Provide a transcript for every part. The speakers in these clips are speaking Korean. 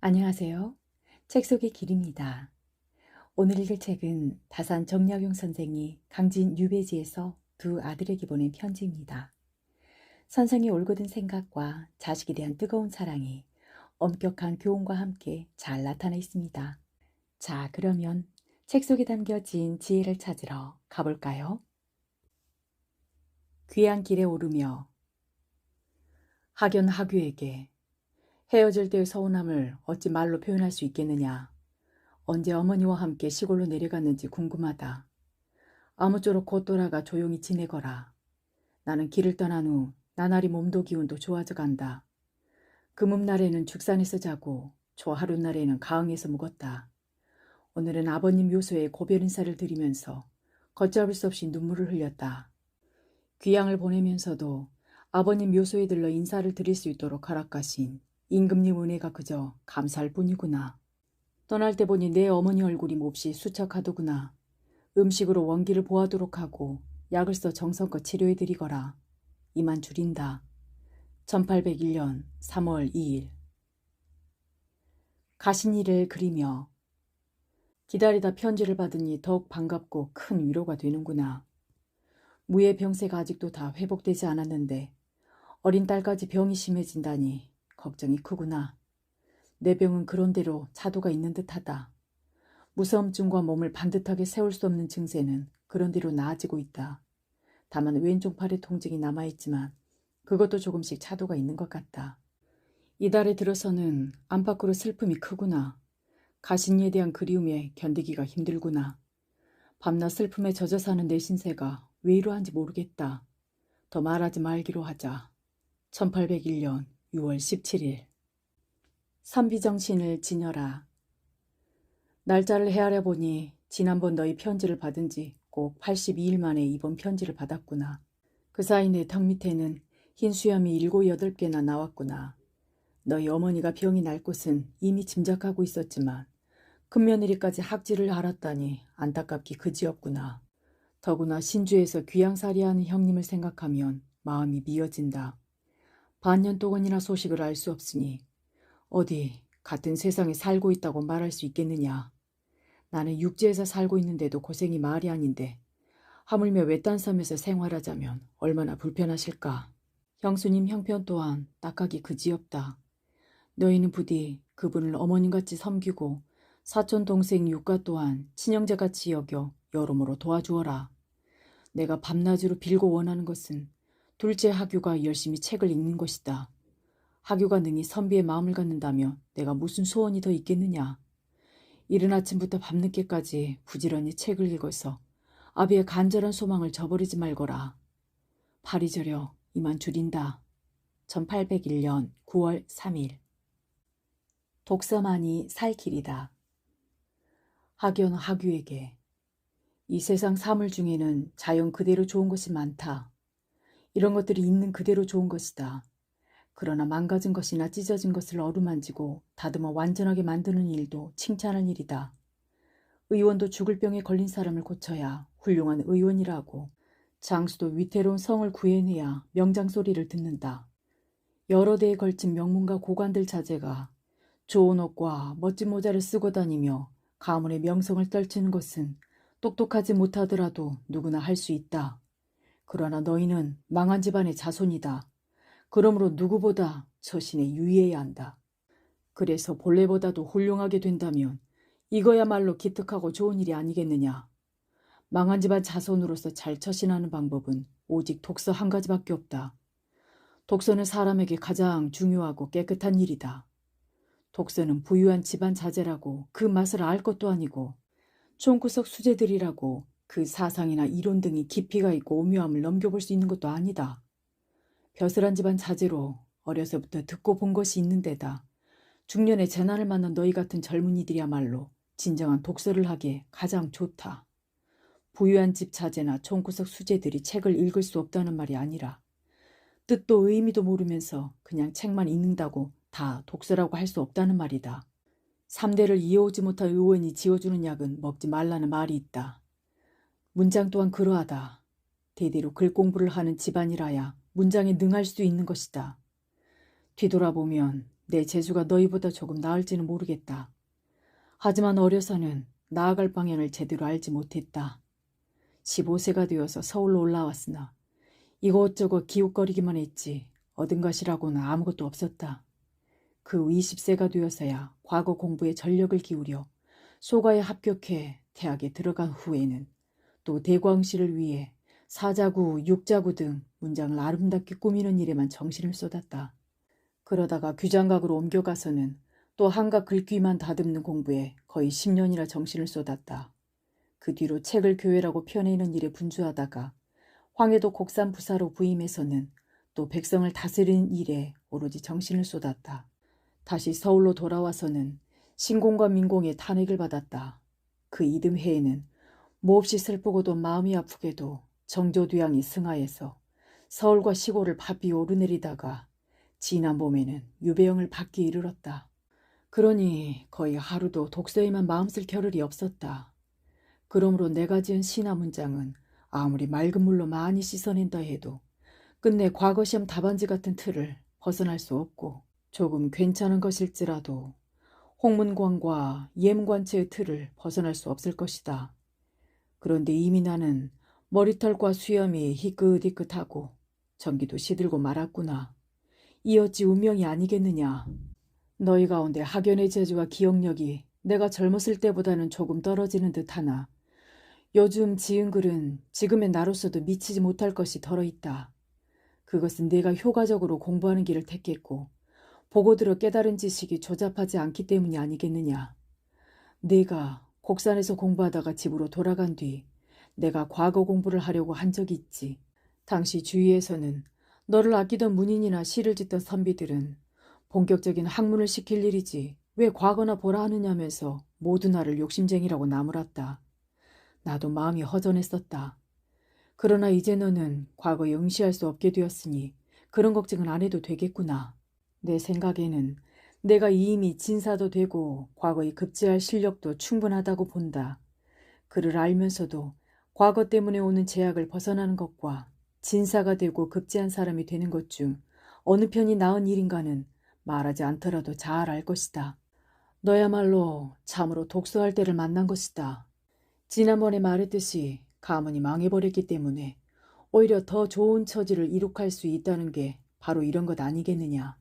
안녕하세요. 책 속의 길입니다. 오늘 읽을 책은 다산 정약용 선생이 강진 유배지에서 두 아들에게 보낸 편지입니다. 선생의 올곧은 생각과 자식에 대한 뜨거운 사랑이 엄격한 교훈과 함께 잘 나타나 있습니다. 자, 그러면 책 속에 담겨진 지혜를 찾으러 가볼까요? 귀한 길에 오르며 학연 하규에게 헤어질 때의 서운함을 어찌 말로 표현할 수 있겠느냐. 언제 어머니와 함께 시골로 내려갔는지 궁금하다. 아무쪼록 곧 돌아가 조용히 지내거라. 나는 길을 떠난 후 나날이 몸도 기운도 좋아져 간다. 금음날에는 죽산에서 자고 초하룻날에는 가흥에서 묵었다. 오늘은 아버님 묘소에 고별 인사를 드리면서 걷잡을 수 없이 눈물을 흘렸다. 귀향을 보내면서도 아버님 묘소에 들러 인사를 드릴 수 있도록 허락하신 임금님 은혜가 그저 감사할 뿐이구나. 떠날 때 보니 내 어머니 얼굴이 몹시 수척하더구나. 음식으로 원기를 보하도록 하고 약을 써 정성껏 치료해드리거라. 이만 줄인다. 1801년 3월 2일. 가신이를 그리며 기다리다 편지를 받으니 더욱 반갑고 큰 위로가 되는구나. 무의 병세가 아직도 다 회복되지 않았는데 어린 딸까지 병이 심해진다니 걱정이 크구나. 내 병은 그런대로 차도가 있는 듯하다. 무서움증과 몸을 반듯하게 세울 수 없는 증세는 그런대로 나아지고 있다. 다만 왼쪽 팔에 통증이 남아있지만 그것도 조금씩 차도가 있는 것 같다. 이달에 들어서는 안팎으로 슬픔이 크구나. 가신이에 대한 그리움에 견디기가 힘들구나. 밤낮 슬픔에 젖어 사는 내 신세가 왜 이러한지 모르겠다. 더 말하지 말기로 하자. 1801년 6월 17일. 삼비정신을 지녀라. 날짜를 헤아려 보니 지난번 너희 편지를 받은 지 꼭 82일 만에 이번 편지를 받았구나. 그 사이 내 턱 밑에는 흰 수염이 7, 8개나 나왔구나. 너희 어머니가 병이 날 곳은 이미 짐작하고 있었지만 큰며느리까지 학지를 알았다니 안타깝기 그지없구나. 더구나 신주에서 귀양살이하는 형님을 생각하면 마음이 미어진다. 반년 동안이나 소식을 알 수 없으니 어디 같은 세상에 살고 있다고 말할 수 있겠느냐. 나는 육지에서 살고 있는데도 고생이 말이 아닌데 하물며 외딴 섬에서 생활하자면 얼마나 불편하실까. 형수님 형편 또한 딱하기 그지없다. 너희는 부디 그분을 어머님같이 섬기고 사촌 동생 육가 또한 친형제같이 여겨 여러모로 도와주어라. 내가 밤낮으로 빌고 원하는 것은 둘째 하규가 열심히 책을 읽는 것이다. 하규가 능히 선비의 마음을 갖는다며 내가 무슨 소원이 더 있겠느냐. 이른 아침부터 밤늦게까지 부지런히 책을 읽어서 아비의 간절한 소망을 저버리지 말거라. 팔이 저려 이만 줄인다. 1801년 9월 3일. 독서만이 살 길이다. 학연 하규에게 이 세상 사물 중에는 자연 그대로 좋은 것이 많다. 이런 것들이 있는 그대로 좋은 것이다. 그러나 망가진 것이나 찢어진 것을 어루만지고 다듬어 완전하게 만드는 일도 칭찬할 일이다. 의원도 죽을 병에 걸린 사람을 고쳐야 훌륭한 의원이라고. 장수도 위태로운 성을 구해내야 명장소리를 듣는다. 여러 대에 걸친 명문가 고관들 자제가 좋은 옷과 멋진 모자를 쓰고 다니며 가문의 명성을 떨치는 것은 똑똑하지 못하더라도 누구나 할 수 있다. 그러나 너희는 망한 집안의 자손이다. 그러므로 누구보다 처신에 유의해야 한다. 그래서 본래보다도 훌륭하게 된다면 이거야말로 기특하고 좋은 일이 아니겠느냐. 망한 집안 자손으로서 잘 처신하는 방법은 오직 독서 한 가지밖에 없다. 독서는 사람에게 가장 중요하고 깨끗한 일이다. 독서는 부유한 집안 자제라고 그 맛을 알 것도 아니고 총구석 수재들이라고 그 사상이나 이론 등이 깊이가 있고 오묘함을 넘겨볼 수 있는 것도 아니다. 벼슬한 집안 자제로 어려서부터 듣고 본 것이 있는 데다 중년에 재난을 만난 너희 같은 젊은이들이야말로 진정한 독서를 하기에 가장 좋다. 부유한 집 자제나 총구석 수재들이 책을 읽을 수 없다는 말이 아니라 뜻도 의미도 모르면서 그냥 책만 읽는다고 다 독서라고 할 수 없다는 말이다. 3대를 이어오지 못한 의원이 지어주는 약은 먹지 말라는 말이 있다. 문장 또한 그러하다. 대대로 글 공부를 하는 집안이라야 문장에 능할 수 있는 것이다. 뒤돌아보면 내 재주가 너희보다 조금 나을지는 모르겠다. 하지만 어려서는 나아갈 방향을 제대로 알지 못했다. 15세가 되어서 서울로 올라왔으나 이곳저곳 기웃거리기만 했지 얻은 것이라고는 아무것도 없었다. 그 20세가 되어서야 과거 공부에 전력을 기울여 소가에 합격해 대학에 들어간 후에는 또 대광시를 위해 사자구, 육자구 등 문장을 아름답게 꾸미는 일에만 정신을 쏟았다. 그러다가 규장각으로 옮겨가서는 또 한각 글귀만 다듬는 공부에 거의 10년이나 정신을 쏟았다. 그 뒤로 책을 교회라고 펴내는 일에 분주하다가 황해도 곡산부사로 부임해서는 또 백성을 다스리는 일에 오로지 정신을 쏟았다. 다시 서울로 돌아와서는 신공과 민공의 탄핵을 받았다. 그 이듬해에는 몹시 슬프고도 마음이 아프게도 정조dwi양이 승하해서 서울과 시골을 바삐 오르내리다가 지난 봄에는 유배형을 받기 이르렀다. 그러니 거의 하루도 독서에만 마음 쓸 겨를이 없었다. 그러므로 내가 지은 신화 문장은 아무리 맑은 물로 많이 씻어낸다 해도 끝내 과거 시험 답안지 같은 틀을 벗어날 수 없고 조금 괜찮은 것일지라도 홍문관과 예문관체의 틀을 벗어날 수 없을 것이다. 그런데 이미 나는 머리털과 수염이 희끗희끗하고 전기도 시들고 말았구나. 이 어찌 운명이 아니겠느냐. 너희 가운데 학연의 재주와 기억력이 내가 젊었을 때보다는 조금 떨어지는 듯하나 요즘 지은 글은 지금의 나로서도 미치지 못할 것이 덜어있다. 그것은 내가 효과적으로 공부하는 길을 택했고 보고 들어 깨달은 지식이 조잡하지 않기 때문이 아니겠느냐. 내가 곡산에서 공부하다가 집으로 돌아간 뒤 내가 과거 공부를 하려고 한 적이 있지. 당시 주위에서는 너를 아끼던 문인이나 시를 짓던 선비들은 본격적인 학문을 시킬 일이지 왜 과거나 보라 하느냐면서 모두 나를 욕심쟁이라고 나무랐다. 나도 마음이 허전했었다. 그러나 이제 너는 과거에 응시할 수 없게 되었으니 그런 걱정은 안 해도 되겠구나. 내 생각에는 내가 이미 진사도 되고 과거에 급제할 실력도 충분하다고 본다. 그를 알면서도 과거 때문에 오는 제약을 벗어나는 것과 진사가 되고 급제한 사람이 되는 것 중 어느 편이 나은 일인가는 말하지 않더라도 잘 알 것이다. 너야말로 참으로 독서할 때를 만난 것이다. 지난번에 말했듯이 가문이 망해버렸기 때문에 오히려 더 좋은 처지를 이룩할 수 있다는 게 바로 이런 것 아니겠느냐.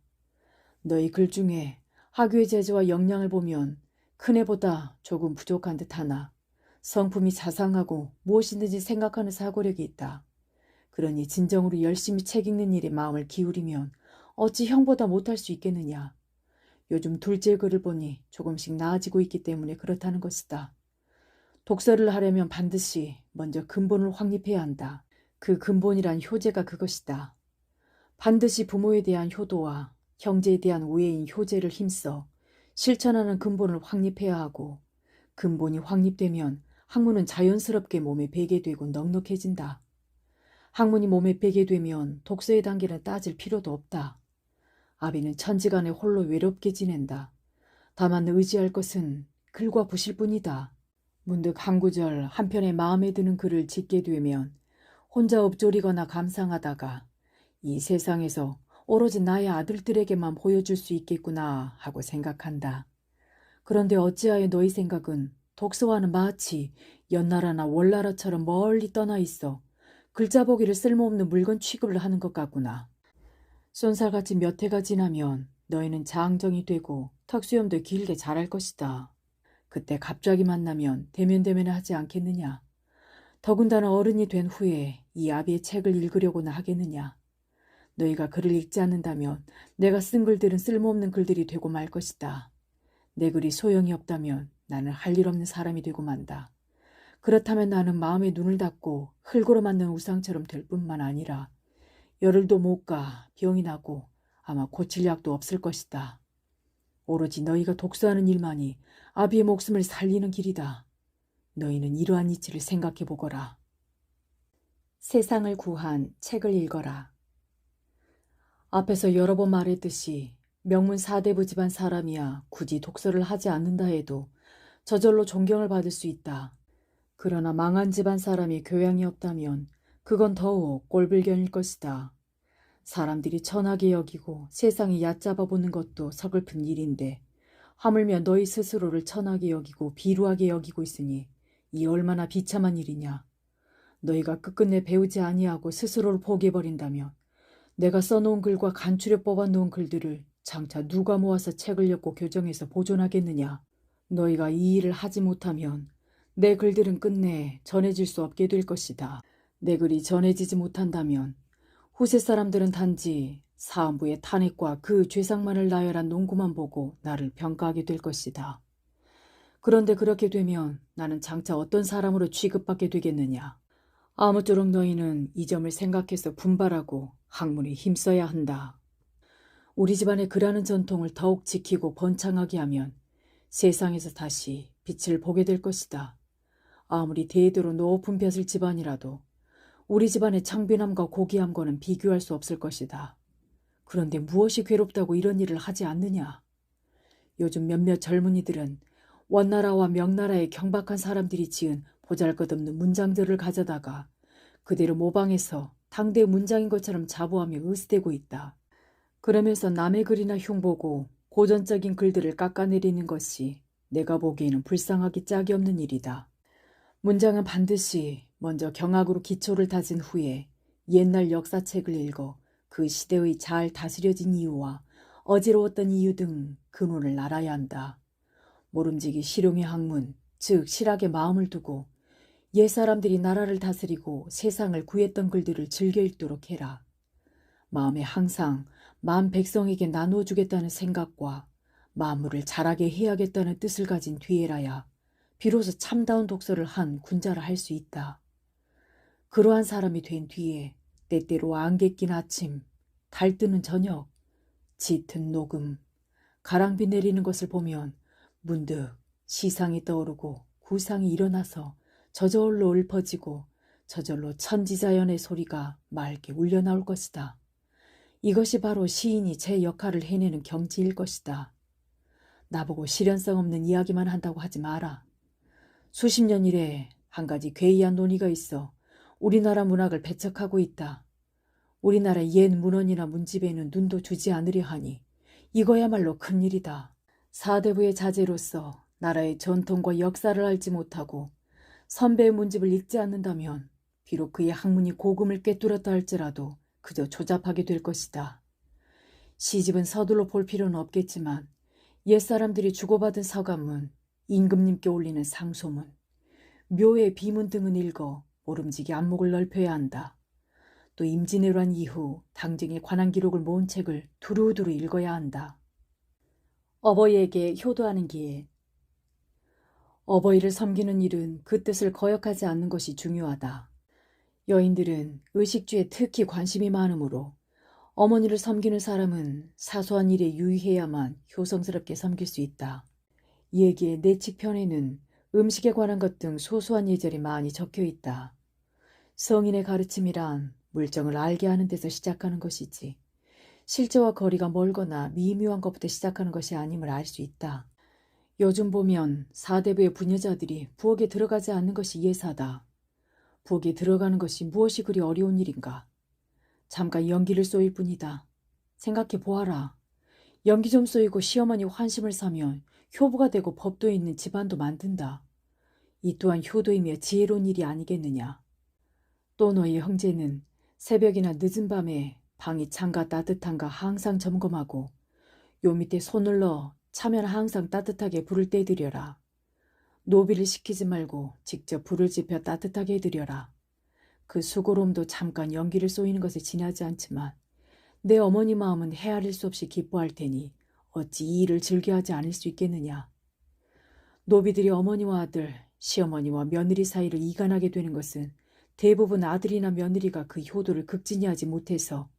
너희 글 중에 학교의 재주와 역량을 보면 큰애보다 조금 부족한 듯하나 성품이 자상하고 무엇이든지 생각하는 사고력이 있다. 그러니 진정으로 열심히 책 읽는 일에 마음을 기울이면 어찌 형보다 못할 수 있겠느냐. 요즘 둘째 글을 보니 조금씩 나아지고 있기 때문에 그렇다는 것이다. 독서를 하려면 반드시 먼저 근본을 확립해야 한다. 그 근본이란 효제가 그것이다. 반드시 부모에 대한 효도와 형제에 대한 우애인 효제를 힘써 실천하는 근본을 확립해야 하고 근본이 확립되면 학문은 자연스럽게 몸에 배게 되고 넉넉해진다. 학문이 몸에 배게 되면 독서의 단계는 따질 필요도 없다. 아비는 천지간에 홀로 외롭게 지낸다. 다만 의지할 것은 글과 붓일 뿐이다. 문득 한 구절 한편에 마음에 드는 글을 짓게 되면 혼자 읊조리거나 감상하다가 이 세상에서 오로지 나의 아들들에게만 보여줄 수 있겠구나 하고 생각한다. 그런데 어찌하여 너희 생각은 독서와는 마치 연나라나 월나라처럼 멀리 떠나 있어 글자 보기를 쓸모없는 물건 취급을 하는 것 같구나. 쏜살같이 몇 해가 지나면 너희는 장정이 되고 턱수염도 길게 자랄 것이다. 그때 갑자기 만나면 대면대면을 하지 않겠느냐. 더군다나 어른이 된 후에 이 아비의 책을 읽으려고나 하겠느냐. 너희가 글을 읽지 않는다면 내가 쓴 글들은 쓸모없는 글들이 되고 말 것이다. 내 글이 소용이 없다면 나는 할 일 없는 사람이 되고 만다. 그렇다면 나는 마음에 눈을 닫고 흙으로 만든 우상처럼 될 뿐만 아니라 열흘도 못 가 병이 나고 아마 고칠 약도 없을 것이다. 오로지 너희가 독서하는 일만이 아비의 목숨을 살리는 길이다. 너희는 이러한 이치를 생각해 보거라. 세상을 구한 책을 읽어라. 앞에서 여러 번 말했듯이 명문 사대부 집안 사람이야 굳이 독서를 하지 않는다 해도 저절로 존경을 받을 수 있다. 그러나 망한 집안 사람이 교양이 없다면 그건 더욱 꼴불견일 것이다. 사람들이 천하게 여기고 세상이 얕잡아 보는 것도 서글픈 일인데 하물며 너희 스스로를 천하게 여기고 비루하게 여기고 있으니 이 얼마나 비참한 일이냐. 너희가 끝끝내 배우지 아니하고 스스로를 포기해버린다면 내가 써놓은 글과 간추려 뽑아놓은 글들을 장차 누가 모아서 책을 엮고 교정해서 보존하겠느냐. 너희가 이 일을 하지 못하면 내 글들은 끝내 전해질 수 없게 될 것이다. 내 글이 전해지지 못한다면 후세 사람들은 단지 사헌부의 탄핵과 그 죄상만을 나열한 논구만 보고 나를 평가하게 될 것이다. 그런데 그렇게 되면 나는 장차 어떤 사람으로 취급받게 되겠느냐. 아무쪼록 너희는 이 점을 생각해서 분발하고 학문에 힘써야 한다. 우리 집안의 글하는 전통을 더욱 지키고 번창하게 하면 세상에서 다시 빛을 보게 될 것이다. 아무리 대대로 높은 벼슬 집안이라도 우리 집안의 창빈함과 고귀함과는 비교할 수 없을 것이다. 그런데 무엇이 괴롭다고 이런 일을 하지 않느냐? 요즘 몇몇 젊은이들은 원나라와 명나라의 경박한 사람들이 지은 보잘것없는 문장들을 가져다가 그대로 모방해서 당대 문장인 것처럼 자부하며 으스대고 있다. 그러면서 남의 글이나 흉보고 고전적인 글들을 깎아내리는 것이 내가 보기에는 불쌍하기 짝이 없는 일이다. 문장은 반드시 먼저 경학으로 기초를 다진 후에 옛날 역사책을 읽어 그 시대의 잘 다스려진 이유와 어지러웠던 이유 등 근원을 알아야 한다. 모름지기 실용의 학문, 즉 실학에 마음을 두고 옛 사람들이 나라를 다스리고 세상을 구했던 글들을 즐겨 읽도록 해라. 마음에 항상 만 백성에게 나누어주겠다는 생각과 만물을 자라게 해야겠다는 뜻을 가진 뒤에라야 비로소 참다운 독서를 한 군자라 할 수 있다. 그러한 사람이 된 뒤에 때때로 안개 낀 아침, 달 뜨는 저녁, 짙은 녹음, 가랑비 내리는 것을 보면 문득 시상이 떠오르고 구상이 일어나서 저절로 읊어지고 저절로 천지자연의 소리가 맑게 울려 나올 것이다. 이것이 바로 시인이 제 역할을 해내는 경지일 것이다. 나보고 실현성 없는 이야기만 한다고 하지 마라. 수십 년 이래 한 가지 괴이한 논의가 있어 우리나라 문학을 배척하고 있다. 우리나라 옛 문헌이나 문집에는 눈도 주지 않으려 하니 이거야말로 큰일이다. 사대부의 자제로서 나라의 전통과 역사를 알지 못하고 선배의 문집을 읽지 않는다면 비록 그의 학문이 고금을 꿰뚫었다 할지라도 그저 조잡하게 될 것이다. 시집은 서둘러 볼 필요는 없겠지만 옛사람들이 주고받은 서간문, 임금님께 올리는 상소문, 묘의 비문 등은 읽어 모름지기 안목을 넓혀야 한다. 또 임진왜란 이후 당정에 관한 기록을 모은 책을 두루두루 읽어야 한다. 어버이에게 효도하는 기회. 어버이를 섬기는 일은 그 뜻을 거역하지 않는 것이 중요하다. 여인들은 의식주에 특히 관심이 많으므로 어머니를 섬기는 사람은 사소한 일에 유의해야만 효성스럽게 섬길 수 있다. 얘기의 내칙편에는 음식에 관한 것 등 소소한 예절이 많이 적혀 있다. 성인의 가르침이란 물정을 알게 하는 데서 시작하는 것이지 실제와 거리가 멀거나 미묘한 것부터 시작하는 것이 아님을 알 수 있다. 요즘 보면 사대부의 부녀자들이 부엌에 들어가지 않는 것이 예사다. 부엌에 들어가는 것이 무엇이 그리 어려운 일인가? 잠깐 연기를 쏘일 뿐이다. 생각해 보아라. 연기 좀 쏘이고 시어머니 환심을 사면 효부가 되고 법도에 있는 집안도 만든다. 이 또한 효도이며 지혜로운 일이 아니겠느냐. 또 너희 형제는 새벽이나 늦은 밤에 방이 찬가 따뜻한가 항상 점검하고 요 밑에 손을 넣어 차면 항상 따뜻하게 불을 떼드려라. 노비를 시키지 말고 직접 불을 지펴 따뜻하게 해드려라. 그 수고로움도 잠깐 연기를 쏘이는 것에 지나지 않지만 내 어머니 마음은 헤아릴 수 없이 기뻐할 테니 어찌 이 일을 즐겨하지 않을 수 있겠느냐. 노비들이 어머니와 아들, 시어머니와 며느리 사이를 이간하게 되는 것은 대부분 아들이나 며느리가 그 효도를 극진히하지 못해서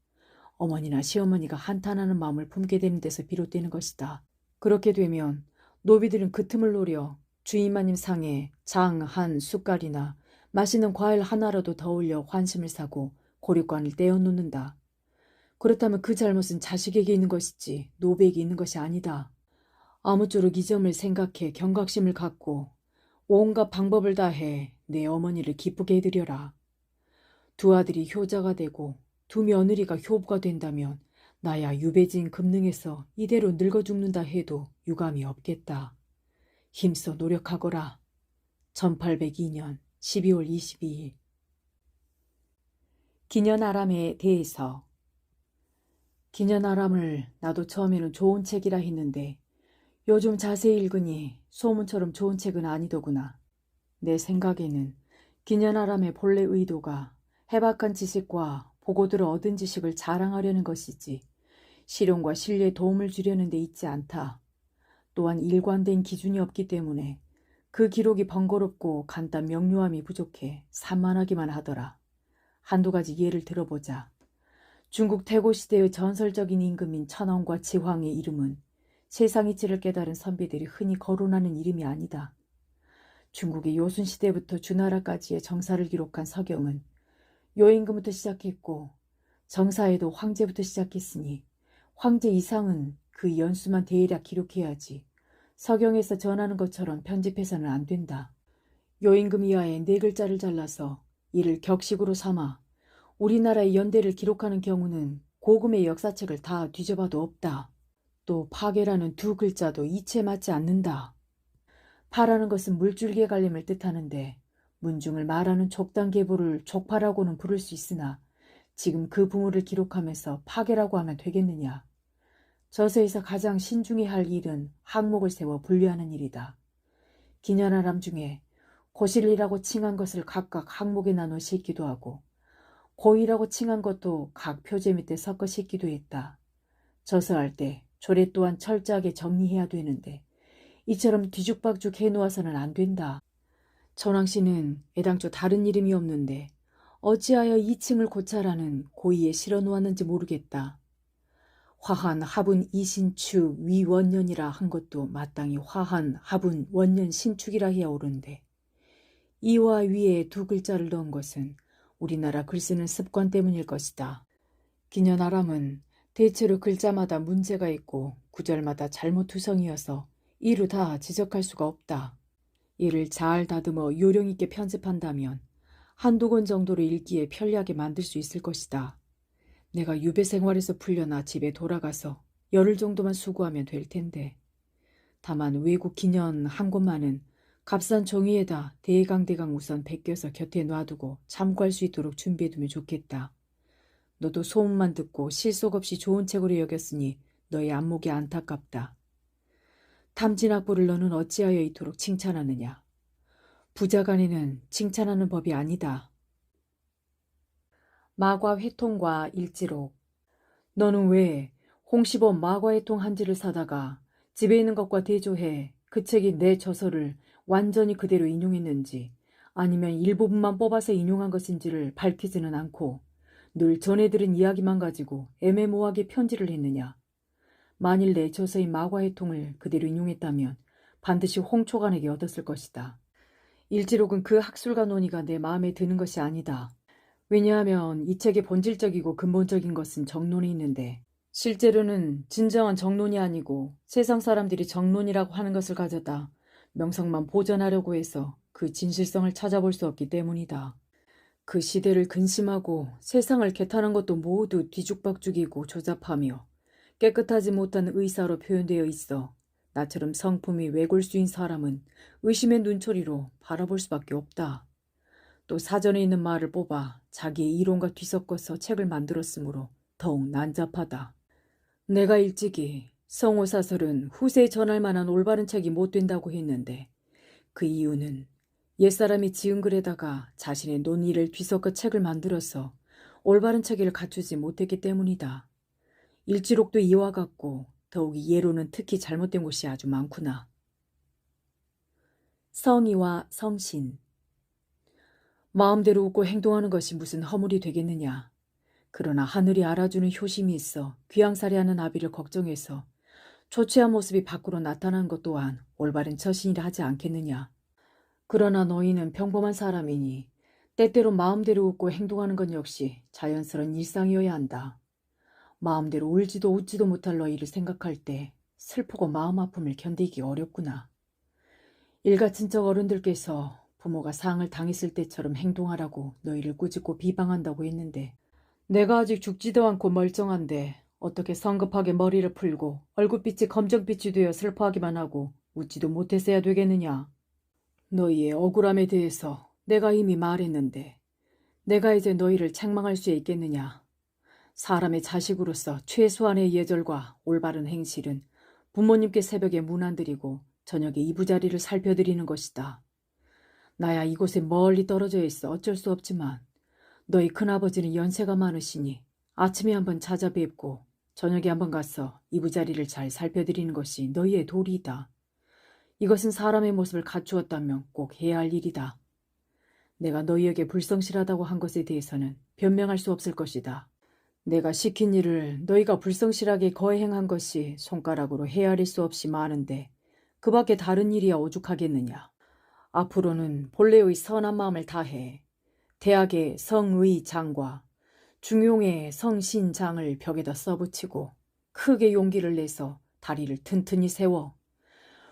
어머니나 시어머니가 한탄하는 마음을 품게 되는 데서 비롯되는 것이다. 그렇게 되면 노비들은 그 틈을 노려 주인마님 상에 장, 한, 숟갈이나 맛있는 과일 하나라도 더 올려 환심을 사고 고립관을 떼어놓는다. 그렇다면 그 잘못은 자식에게 있는 것이지 노비에게 있는 것이 아니다. 아무쪼록 이 점을 생각해 경각심을 갖고 온갖 방법을 다해 내 어머니를 기쁘게 해드려라. 두 아들이 효자가 되고 두 며느리가 효부가 된다면 나야 유배지인 금능에서 이대로 늙어 죽는다 해도 유감이 없겠다. 힘써 노력하거라. 1802년 12월 22일. 기년아람에 대해서. 기년아람을 나도 처음에는 좋은 책이라 했는데 요즘 자세히 읽으니 소문처럼 좋은 책은 아니더구나. 내 생각에는 기년아람의 본래 의도가 해박한 지식과 보고들어 얻은 지식을 자랑하려는 것이지 실용과 신뢰에 도움을 주려는 데 있지 않다. 또한 일관된 기준이 없기 때문에 그 기록이 번거롭고 간단 명료함이 부족해 산만하기만 하더라. 한두 가지 예를 들어보자. 중국 태고시대의 전설적인 임금인 천왕과 지황의 이름은 세상 이치를 깨달은 선비들이 흔히 거론하는 이름이 아니다. 중국의 요순시대부터 주나라까지의 정사를 기록한 서경은 요임금부터 시작했고 정사에도 황제부터 시작했으니 황제 이상은 그 연수만 대략 기록해야지 서경에서 전하는 것처럼 편집해서는 안 된다. 요임금 이하의 네 글자를 잘라서 이를 격식으로 삼아 우리나라의 연대를 기록하는 경우는 고금의 역사책을 다 뒤져봐도 없다. 또 파괴라는 두 글자도 이치에 맞지 않는다. 파라는 것은 물줄기의 갈림을 뜻하는데 문중을 말하는 족단계보를 족파라고는 부를 수 있으나 지금 그 부모를 기록하면서 파괴라고 하면 되겠느냐. 저서에서 가장 신중히 할 일은 항목을 세워 분류하는 일이다. 기년아람 중에 고실리라고 칭한 것을 각각 항목에 나눠 싣기도 하고 고이라고 칭한 것도 각 표제 밑에 섞어 싣기도 했다. 저서할 때 조례 또한 철저하게 정리해야 되는데 이처럼 뒤죽박죽 해놓아서는 안 된다. 천왕씨는 애당초 다른 이름이 없는데 어찌하여 이 칭을 고찰하는 고의에 실어놓았는지 모르겠다. 화한, 합은, 이신추, 위원년이라 한 것도 마땅히 화한, 합은, 원년, 신축이라 해야 옳은데 이와 위에 두 글자를 넣은 것은 우리나라 글쓰는 습관 때문일 것이다. 기년아람은 대체로 글자마다 문제가 있고 구절마다 잘못투성이어서 이루 다 지적할 수가 없다. 이를 잘 다듬어 요령 있게 편집한다면 한두 권 정도로 읽기에 편리하게 만들 수 있을 것이다. 내가 유배 생활에서 풀려나 집에 돌아가서 열흘 정도만 수고하면 될 텐데. 다만 외국 기년 한 권만은 값싼 종이에다 대강대강 우선 베껴서 곁에 놔두고 참고할 수 있도록 준비해두면 좋겠다. 너도 소문만 듣고 실속 없이 좋은 책으로 여겼으니 너의 안목이 안타깝다. 탐진학부를 너는 어찌하여 이토록 칭찬하느냐. 부자간에는 칭찬하는 법이 아니다. 마과회통과 일지록. 너는 왜 홍시범 마과회통 한지를 사다가 집에 있는 것과 대조해 그 책이 내 저서를 완전히 그대로 인용했는지 아니면 일부분만 뽑아서 인용한 것인지를 밝히지는 않고 늘 전해 들은 이야기만 가지고 애매모호하게 편지를 했느냐. 만일 내 저서인 마과회통을 그대로 인용했다면 반드시 홍초간에게 얻었을 것이다. 일지록은 그 학술가 논의가 내 마음에 드는 것이 아니다. 왜냐하면 이 책의 본질적이고 근본적인 것은 정론이 있는데 실제로는 진정한 정론이 아니고 세상 사람들이 정론이라고 하는 것을 가져다 명성만 보존하려고 해서 그 진실성을 찾아볼 수 없기 때문이다. 그 시대를 근심하고 세상을 개탄한 것도 모두 뒤죽박죽이고 조잡하며 깨끗하지 못한 의사로 표현되어 있어 나처럼 성품이 왜골수인 사람은 의심의 눈초리로 바라볼 수밖에 없다. 또 사전에 있는 말을 뽑아 자기의 이론과 뒤섞어서 책을 만들었으므로 더욱 난잡하다. 내가 일찍이 성호사설은 후세에 전할 만한 올바른 책이 못 된다고 했는데 그 이유는 옛사람이 지은 글에다가 자신의 논의를 뒤섞어 책을 만들어서 올바른 체계를 갖추지 못했기 때문이다. 일지록도 이와 같고 더욱이 예로는 특히 잘못된 곳이 아주 많구나. 성의와 성신. 마음대로 웃고 행동하는 것이 무슨 허물이 되겠느냐. 그러나 하늘이 알아주는 효심이 있어 귀양살이하는 아비를 걱정해서 초췌한 모습이 밖으로 나타나는 것 또한 올바른 처신이라 하지 않겠느냐. 그러나 너희는 평범한 사람이니 때때로 마음대로 웃고 행동하는 것 역시 자연스러운 일상이어야 한다. 마음대로 울지도 웃지도 못할 너희를 생각할 때 슬프고 마음 아픔을 견디기 어렵구나. 일가친척 어른들께서 부모가 상을 당했을 때처럼 행동하라고 너희를 꾸짖고 비방한다고 했는데 내가 아직 죽지도 않고 멀쩡한데 어떻게 성급하게 머리를 풀고 얼굴빛이 검정빛이 되어 슬퍼하기만 하고 웃지도 못했어야 되겠느냐. 너희의 억울함에 대해서 내가 이미 말했는데 내가 이제 너희를 책망할 수 있겠느냐. 사람의 자식으로서 최소한의 예절과 올바른 행실은 부모님께 새벽에 문 안 드리고 저녁에 이부자리를 살펴드리는 것이다. 나야 이곳에 멀리 떨어져 있어 어쩔 수 없지만 너희 큰아버지는 연세가 많으시니 아침에 한번 찾아뵙고 저녁에 한번 가서 이부자리를 잘 살펴드리는 것이 너희의 도리이다. 이것은 사람의 모습을 갖추었다면 꼭 해야 할 일이다. 내가 너희에게 불성실하다고 한 것에 대해서는 변명할 수 없을 것이다. 내가 시킨 일을 너희가 불성실하게 거행한 것이 손가락으로 헤아릴 수 없이 많은데 그 밖에 다른 일이야 오죽하겠느냐. 앞으로는 본래의 선한 마음을 다해 대학의 성의장과 중용의 성신장을 벽에다 써붙이고 크게 용기를 내서 다리를 튼튼히 세워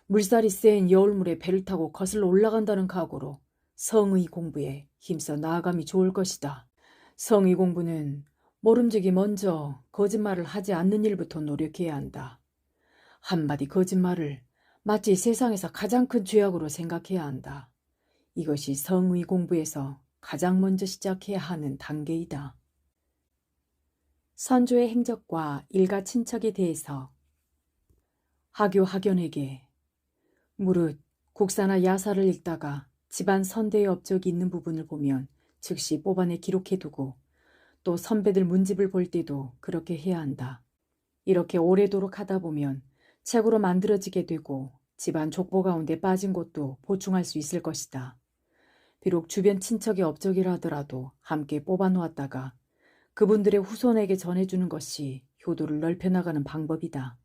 물살이 센 여울물에 배를 타고 거슬러 올라간다는 각오로 성의 공부에 힘써 나아감이 좋을 것이다. 성의 공부는 모름지기 먼저 거짓말을 하지 않는 일부터 노력해야 한다. 한마디 거짓말을 마치 세상에서 가장 큰 죄악으로 생각해야 한다. 이것이 성의 공부에서 가장 먼저 시작해야 하는 단계이다. 선조의 행적과 일가 친척에 대해서 하교 학연에게 무릇 국사나 야사를 읽다가 집안 선대의 업적이 있는 부분을 보면 즉시 뽑아내 기록해두고 또 선배들 문집을 볼 때도 그렇게 해야 한다. 이렇게 오래도록 하다 보면 책으로 만들어지게 되고 집안 족보 가운데 빠진 곳도 보충할 수 있을 것이다. 비록 주변 친척의 업적이라 하더라도 함께 뽑아놓았다가 그분들의 후손에게 전해주는 것이 효도를 넓혀나가는 방법이다.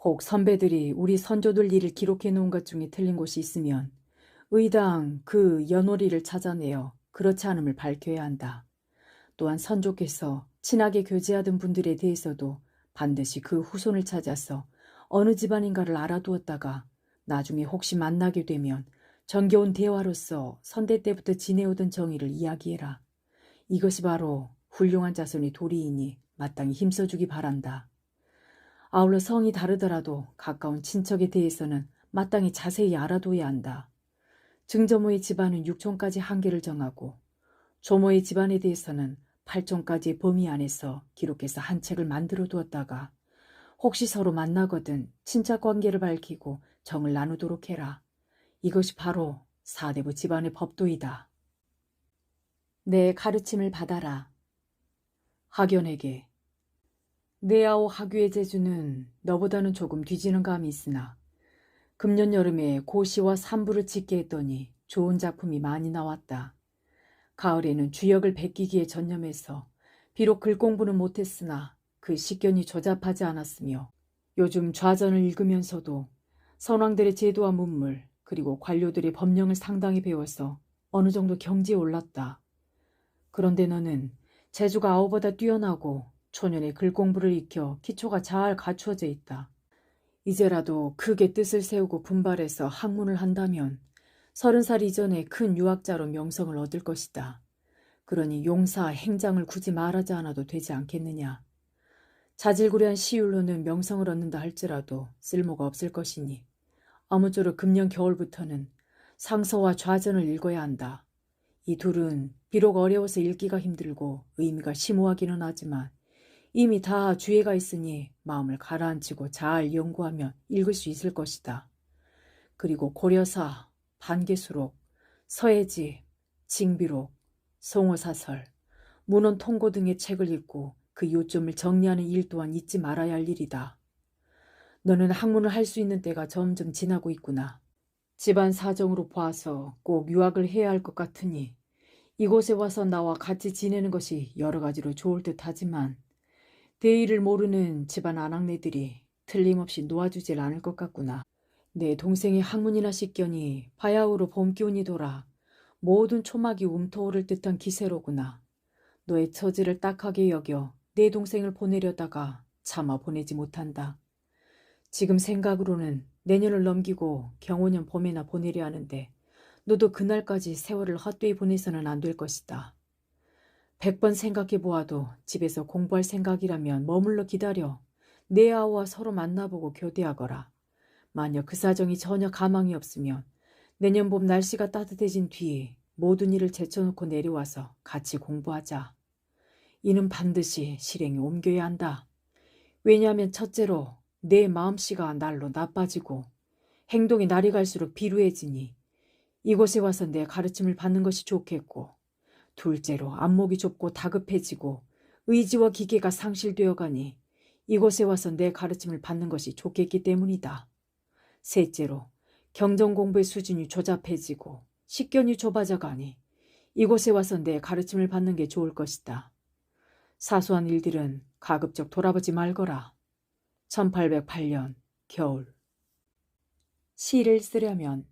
혹 선배들이 우리 선조들 일을 기록해놓은 것 중에 틀린 곳이 있으면 의당 그 연월일을 찾아내어 그렇지 않음을 밝혀야 한다. 또한 선조께서 친하게 교제하던 분들에 대해서도 반드시 그 후손을 찾아서 어느 집안인가를 알아두었다가 나중에 혹시 만나게 되면 정겨운 대화로서 선대 때부터 지내오던 정의를 이야기해라. 이것이 바로 훌륭한 자손의 도리이니 마땅히 힘써주기 바란다. 아울러 성이 다르더라도 가까운 친척에 대해서는 마땅히 자세히 알아둬야 한다. 증조모의 집안은 6촌까지 한계를 정하고 조모의 집안에 대해서는 8촌까지의 범위 안에서 기록해서 한 책을 만들어 두었다가 혹시 서로 만나거든 친척 관계를 밝히고 정을 나누도록 해라. 이것이 바로 사대부 집안의 법도이다. 내 가르침을 받아라. 학연에게 내 아오 하규의 재주는 너보다는 조금 뒤지는 감이 있으나 금년 여름에 고시와 산부를 짓게 했더니 좋은 작품이 많이 나왔다. 가을에는 주역을 베끼기에 전념해서 비록 글 공부는 못했으나 그 식견이 조잡하지 않았으며 요즘 좌전을 읽으면서도 선왕들의 제도와 문물 그리고 관료들의 법령을 상당히 배워서 어느 정도 경지에 올랐다. 그런데 너는 재주가 아우보다 뛰어나고 초년에 글 공부를 익혀 기초가 잘 갖추어져 있다. 이제라도 크게 뜻을 세우고 분발해서 학문을 한다면 30살 이전에 큰 유학자로 명성을 얻을 것이다. 그러니 용사, 행장을 굳이 말하지 않아도 되지 않겠느냐. 자질구레한 시율로는 명성을 얻는다 할지라도 쓸모가 없을 것이니 아무쪼록 금년 겨울부터는 상서와 좌전을 읽어야 한다. 이 둘은 비록 어려워서 읽기가 힘들고 의미가 심오하기는 하지만 이미 다 주의가 있으니 마음을 가라앉히고 잘 연구하면 읽을 수 있을 것이다. 그리고 고려사, 반개수록, 서예지, 징비록, 송호사설, 문헌통고 등의 책을 읽고 그 요점을 정리하는 일 또한 잊지 말아야 할 일이다. 너는 학문을 할 수 있는 때가 점점 지나고 있구나. 집안 사정으로 봐서 꼭 유학을 해야 할 것 같으니 이곳에 와서 나와 같이 지내는 것이 여러 가지로 좋을 듯 하지만 대의를 모르는 집안 아낙네들이 틀림없이 놓아주질 않을 것 같구나. 내 동생의 학문이나 식견이 바야흐로 봄기운이 돌아 모든 초막이 움터오를 듯한 기세로구나. 너의 처지를 딱하게 여겨 내 동생을 보내려다가 차마 보내지 못한다. 지금 생각으로는 내년을 넘기고 경호년 봄에나 보내려 하는데 너도 그날까지 세월을 헛되이 보내서는 안 될 것이다. 100번 생각해 보아도 집에서 공부할 생각이라면 머물러 기다려 내 아우와 서로 만나보고 교대하거라. 만약 그 사정이 전혀 가망이 없으면 내년 봄 날씨가 따뜻해진 뒤에 모든 일을 제쳐놓고 내려와서 같이 공부하자. 이는 반드시 실행에 옮겨야 한다. 왜냐하면 첫째로 내 마음씨가 날로 나빠지고 행동이 날이 갈수록 비루해지니 이곳에 와서 내 가르침을 받는 것이 좋겠고, 둘째로 안목이 좁고 다급해지고 의지와 기계가 상실되어 가니 이곳에 와서 내 가르침을 받는 것이 좋겠기 때문이다. 셋째로 경전 공부의 수준이 조잡해지고 식견이 좁아져 가니 이곳에 와서 내 가르침을 받는 게 좋을 것이다. 사소한 일들은 가급적 돌아보지 말거라. 1808년 겨울. 시를 쓰려면.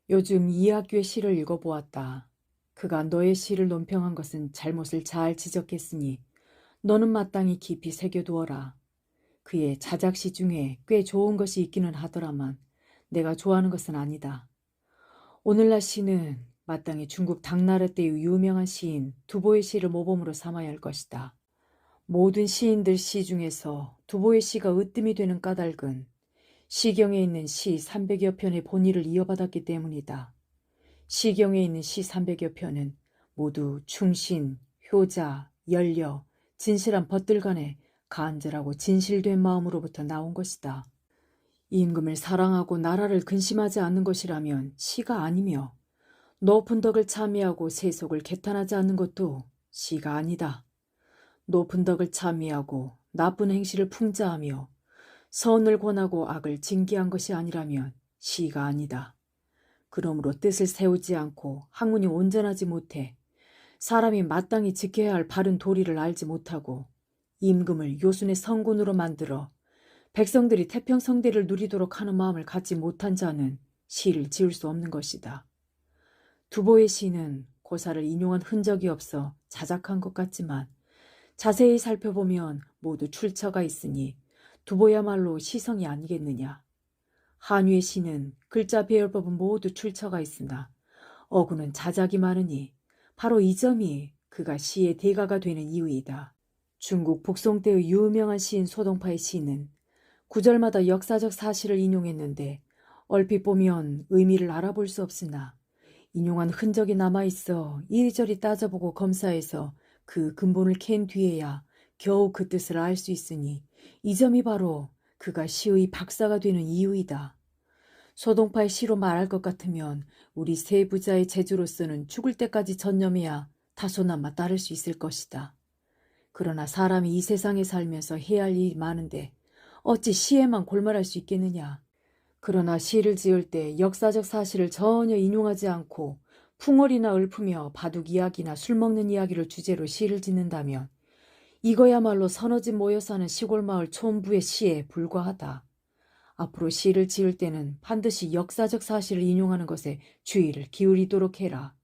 요즘 이학규의 시를 읽어보았다. 그가 너의 시를 논평한 것은 잘못을 잘 지적했으니 너는 마땅히 깊이 새겨두어라. 그의 자작시 중에 꽤 좋은 것이 있기는 하더라만 내가 좋아하는 것은 아니다. 오늘날 시는 마땅히 중국 당나라 때의 유명한 시인 두보의 시를 모범으로 삼아야 할 것이다. 모든 시인들 시 중에서 두보의 시가 으뜸이 되는 까닭은 시경에 있는 시 300여 편의 본의를 이어받았기 때문이다. 시경에 있는 시 300여 편은 모두 충신, 효자, 연려, 진실한 벗들 간의 간절하고 진실된 마음으로부터 나온 것이다. 임금을 사랑하고 나라를 근심하지 않는 것이라면 시가 아니며 높은 덕을 참여하고 세속을 개탄하지 않는 것도 시가 아니다. 높은 덕을 참여하고 나쁜 행실을 풍자하며 선을 권하고 악을 징계한 것이 아니라면 시가 아니다. 그러므로 뜻을 세우지 않고 학문이 온전하지 못해 사람이 마땅히 지켜야 할 바른 도리를 알지 못하고 임금을 요순의 성군으로 만들어 백성들이 태평성대를 누리도록 하는 마음을 갖지 못한 자는 시를 지을 수 없는 것이다. 두보의 시는 고사를 인용한 흔적이 없어 자작한 것 같지만 자세히 살펴보면 모두 출처가 있으니 두보야말로 시성이 아니겠느냐. 한유의 시는 글자 배열법은 모두 출처가 있으나 어구는 자작이 많으니 바로 이 점이 그가 시의 대가가 되는 이유이다. 중국 북송 때의 유명한 시인 소동파의 시는 구절마다 역사적 사실을 인용했는데 얼핏 보면 의미를 알아볼 수 없으나 인용한 흔적이 남아있어 이리저리 따져보고 검사해서 그 근본을 캔 뒤에야 겨우 그 뜻을 알 수 있으니 이 점이 바로 그가 시의 박사가 되는 이유이다. 소동파의 시로 말할 것 같으면 우리 세 부자의 재주로서는 죽을 때까지 전념해야 다소나마 따를 수 있을 것이다. 그러나 사람이 이 세상에 살면서 해야 할 일이 많은데 어찌 시에만 골몰할 수 있겠느냐. 그러나 시를 지을 때 역사적 사실을 전혀 인용하지 않고 풍월이나 읊으며 바둑 이야기나 술 먹는 이야기를 주제로 시를 짓는다면 이거야말로 서너집 모여 사는 시골 마을 촌부의 시에 불과하다. 앞으로 시를 지을 때는 반드시 역사적 사실을 인용하는 것에 주의를 기울이도록 해라.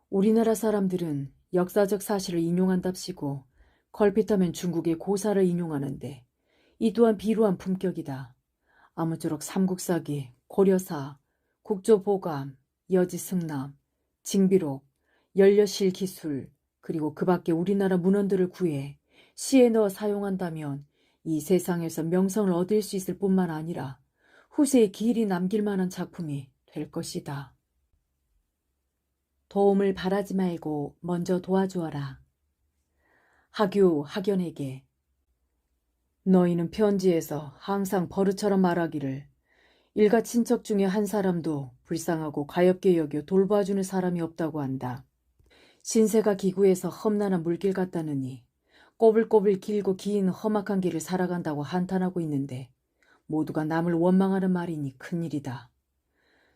우리나라 사람들은 역사적 사실을 인용한답시고 걸핏하면 중국의 고사를 인용하는데 이 또한 비루한 품격이다. 아무쪼록 삼국사기, 고려사, 국조보감, 여지승남, 징비록, 연려실기술 그리고 그 밖에 우리나라 문헌들을 구해 시에 넣어 사용한다면 이 세상에서 명성을 얻을 수 있을 뿐만 아니라 후세에 길이 남길 만한 작품이 될 것이다. 도움을 바라지 말고 먼저 도와주어라. 하교, 학연에게 너희는 편지에서 항상 버릇처럼 말하기를 일가 친척 중에 한 사람도 불쌍하고 가엾게 여겨 돌봐주는 사람이 없다고 한다. 신세가 기구해서 험난한 물길 같다느니 꼬불꼬불 길고 긴 험악한 길을 살아간다고 한탄하고 있는데 모두가 남을 원망하는 말이니 큰일이다.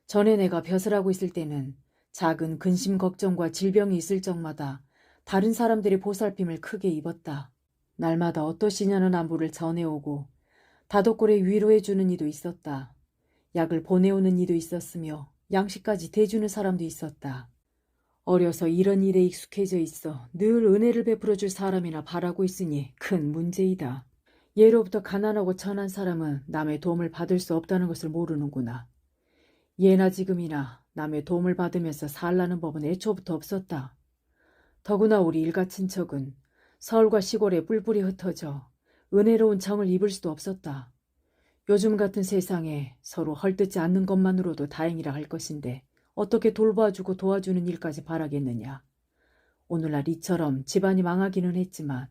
전에 내가 벼슬 하고 있을 때는 작은 근심 걱정과 질병이 있을 적마다 다른 사람들의 보살핌을 크게 입었다. 날마다 어떠시냐는 안부를 전해오고 다독거려 위로해주는 이도 있었다. 약을 보내오는 이도 있었으며 양식까지 대주는 사람도 있었다. 어려서 이런 일에 익숙해져 있어 늘 은혜를 베풀어줄 사람이나 바라고 있으니 큰 문제이다. 예로부터 가난하고 천한 사람은 남의 도움을 받을 수 없다는 것을 모르는구나. 예나 지금이나 남의 도움을 받으면서 살라는 법은 애초부터 없었다. 더구나 우리 일가 친척은 서울과 시골에 뿔뿔이 흩어져 은혜로운 정을 입을 수도 없었다. 요즘 같은 세상에 서로 헐뜯지 않는 것만으로도 다행이라 할 것인데 어떻게 돌봐주고 도와주는 일까지 바라겠느냐. 오늘날 이처럼 집안이 망하기는 했지만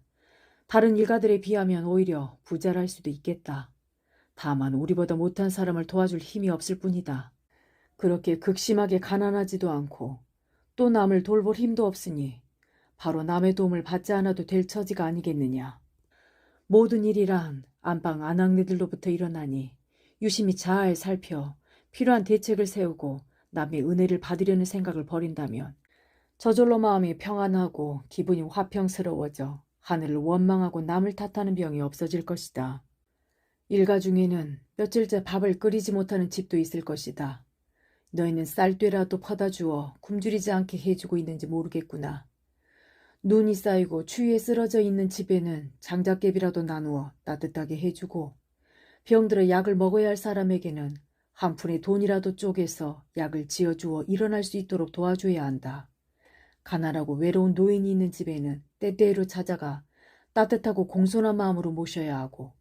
다른 일가들에 비하면 오히려 부자랄 수도 있겠다. 다만 우리보다 못한 사람을 도와줄 힘이 없을 뿐이다. 그렇게 극심하게 가난하지도 않고 또 남을 돌볼 힘도 없으니 바로 남의 도움을 받지 않아도 될 처지가 아니겠느냐. 모든 일이란 안방 안악내들로부터 일어나니 유심히 잘 살펴 필요한 대책을 세우고 남의 은혜를 받으려는 생각을 버린다면 저절로 마음이 평안하고 기분이 화평스러워져 하늘을 원망하고 남을 탓하는 병이 없어질 것이다. 일가 중에는 며칠째 밥을 끓이지 못하는 집도 있을 것이다. 너희는 쌀되라도 퍼다 주어 굶주리지 않게 해주고 있는지 모르겠구나. 눈이 쌓이고 추위에 쓰러져 있는 집에는 장작개비라도 나누어 따뜻하게 해주고 병들어 약을 먹어야 할 사람에게는 한 푼의 돈이라도 쪼개서 약을 지어주어 일어날 수 있도록 도와줘야 한다. 가난하고 외로운 노인이 있는 집에는 때때로 찾아가 따뜻하고 공손한 마음으로 모셔야 하고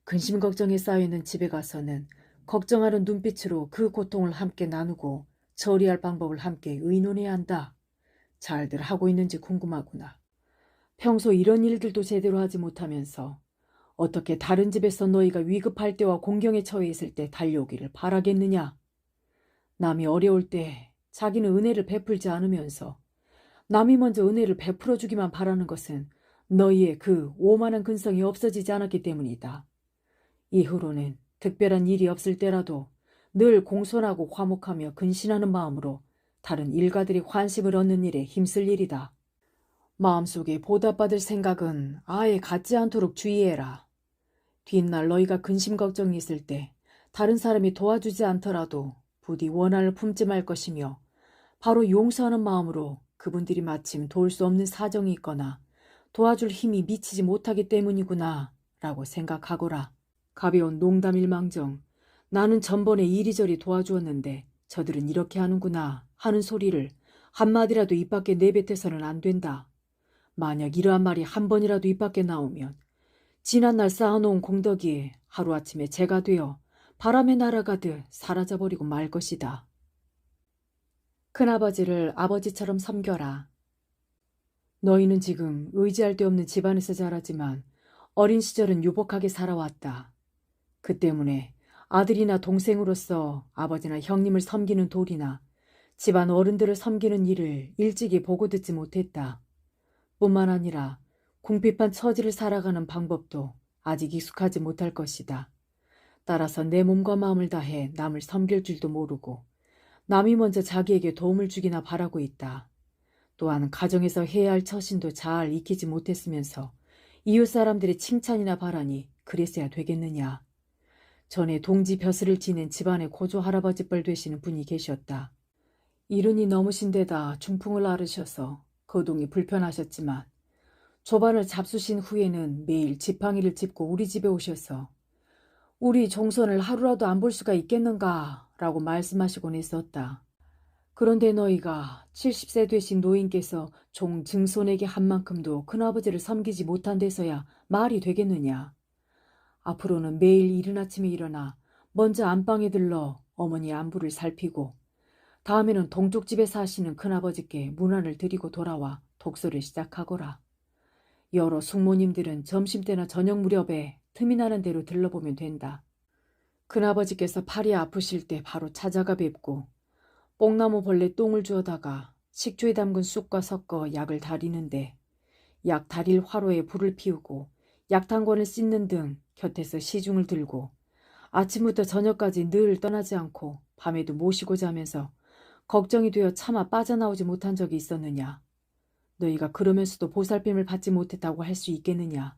근심 걱정에 쌓여있는 집에 가서는 걱정하는 눈빛으로 그 고통을 함께 나누고 처리할 방법을 함께 의논해야 한다. 잘들 하고 있는지 궁금하구나. 평소 이런 일들도 제대로 하지 못하면서 어떻게 다른 집에서 너희가 위급할 때와 공경에 처해 있을 때 달려오기를 바라겠느냐. 남이 어려울 때 자기는 은혜를 베풀지 않으면서 남이 먼저 은혜를 베풀어 주기만 바라는 것은 너희의 그 오만한 근성이 없어지지 않았기 때문이다. 이후로는 특별한 일이 없을 때라도 늘 공손하고 화목하며 근신하는 마음으로 다른 일가들이 환심을 얻는 일에 힘쓸 일이다. 마음속에 보답받을 생각은 아예 갖지 않도록 주의해라. 뒷날 너희가 근심 걱정이 있을 때 다른 사람이 도와주지 않더라도 부디 원한을 품지 말 것이며 바로 용서하는 마음으로 그분들이 마침 도울 수 없는 사정이 있거나 도와줄 힘이 미치지 못하기 때문이구나 라고 생각하거라. 가벼운 농담일망정 나는 전번에 이리저리 도와주었는데 저들은 이렇게 하는구나 하는 소리를 한마디라도 입 밖에 내뱉어서는 안 된다. 만약 이러한 말이 한 번이라도 입 밖에 나오면 지난날 쌓아놓은 공덕이 하루아침에 재가 되어 바람에 날아가듯 사라져버리고 말 것이다. 큰아버지를 아버지처럼 섬겨라. 너희는 지금 의지할 데 없는 집안에서 자라지만 어린 시절은 유복하게 살아왔다. 그 때문에 아들이나 동생으로서 아버지나 형님을 섬기는 도리나 집안 어른들을 섬기는 일을 일찍이 보고 듣지 못했다. 뿐만 아니라 궁핍한 처지를 살아가는 방법도 아직 익숙하지 못할 것이다. 따라서 내 몸과 마음을 다해 남을 섬길 줄도 모르고 남이 먼저 자기에게 도움을 주기나 바라고 있다. 또한 가정에서 해야 할 처신도 잘 익히지 못했으면서 이웃 사람들의 칭찬이나 바라니 그랬어야 되겠느냐. 전에 동지 벼슬을 지낸 집안의 고조 할아버지뻘 되시는 분이 계셨다. 이른이 넘으신 데다 중풍을 앓으셔서 거동이 불편하셨지만 조반을 잡수신 후에는 매일 지팡이를 짚고 우리 집에 오셔서 우리 종손을 하루라도 안 볼 수가 있겠는가 라고 말씀하시곤 했었다. 그런데 너희가 70세 되신 노인께서 종 증손에게 한 만큼도 큰아버지를 섬기지 못한 데서야 말이 되겠느냐. 앞으로는 매일 이른 아침에 일어나 먼저 안방에 들러 어머니 안부를 살피고 다음에는 동쪽 집에 사시는 큰아버지께 문안을 드리고 돌아와 독서를 시작하거라. 여러 숙모님들은 점심때나 저녁 무렵에 틈이 나는 대로 들러보면 된다. 큰아버지께서 팔이 아프실 때 바로 찾아가 뵙고 뽕나무 벌레 똥을 주워다가 식초에 담근 쑥과 섞어 약을 다리는데 약 다릴 화로에 불을 피우고 약탕권을 씻는 등 곁에서 시중을 들고 아침부터 저녁까지 늘 떠나지 않고 밤에도 모시고 자면서 걱정이 되어 차마 빠져나오지 못한 적이 있었느냐. 너희가 그러면서도 보살핌을 받지 못했다고 할 수 있겠느냐.